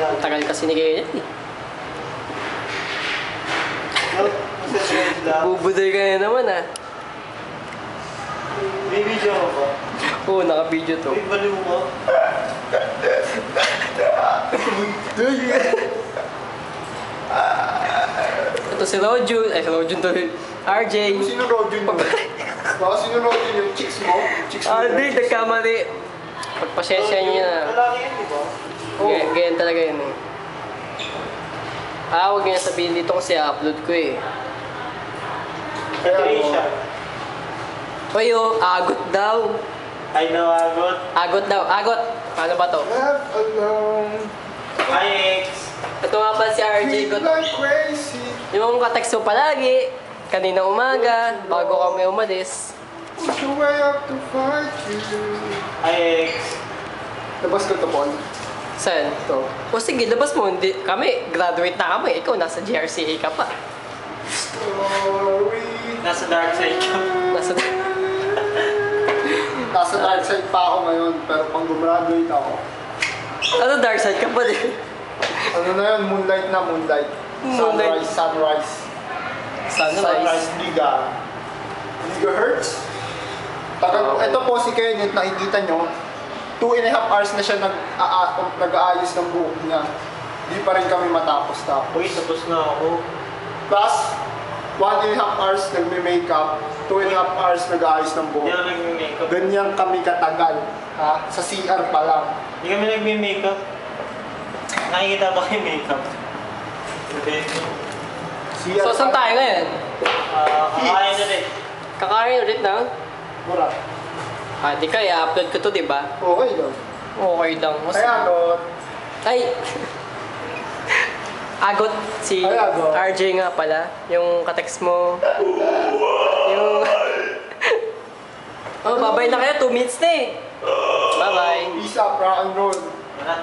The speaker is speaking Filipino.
Tagal kasi ni Kenneth eh. Bubudoy ka na naman ah. May video ka ba? Oo, naka-video to. May baliw mo. Ito si Rojun. Ay, si Rojun to. RJ. Sino Rojun mo? Baka sino Rojun yung chicks mo? Hindi, nagkamali. Pagpasensya niyo na. Lalaki yan, di ba? Ganyan talaga yun eh. Huwag niya sabihin dito kasi upload ko eh. Kaya Trisha. Oy, agot daw. Ay, nawagot. Agot daw. Agot. Paano ba to? left alone. Hi, X. Ito nga ba si RJ Feel Got? like crazy. Yung katext mo palagi. Kanina umaga. Bago kami umalis. What's the way up to fight you? Hi, X. Labas ko to, Paul. Saan? Ito. O sige, labas mo. Hindi, kami, graduate na kami. Ikaw, nasa GRCA ka pa. Story. Nasa dark side ka. Nasa... Nasa dark side pa ako ngayon, pero pang gumraduate ako. ano, dark side ka pa din? Ano na yun? Moonlight na, moonlight. Moonlight. Sunrise. Sunrise. Liga. Gigahertz. Ito po si Kenneth, nakikita nyo. 2.5 hours na siya nag-aayos ng buhok niya. Di pa rin kami matapos. Uy, tapos na ako. Plus, 1.5 hours nagme-makeup, 2.5 hours nag-aayos ng Hindi buhok. ako nagme-makeup. Ganyan kami katagal. Ha? Sa CR pa lang. Hindi kami nagme-makeup. Nakikita ba kayo makeup? Hindi. CR So, saan tayo ngayon? Kakain na rin. Kakain ulit na? Mura. Di kaya, upload ko to, di ba? Okay lang. Okay lang. Kaya ano, Ay! Agot, si Ay, Agot. RJ nga pala. Yung katext mo. Yung... babay na kayo. 2 minutes na eh. Bye-bye. peace up, rock and roll. Tara.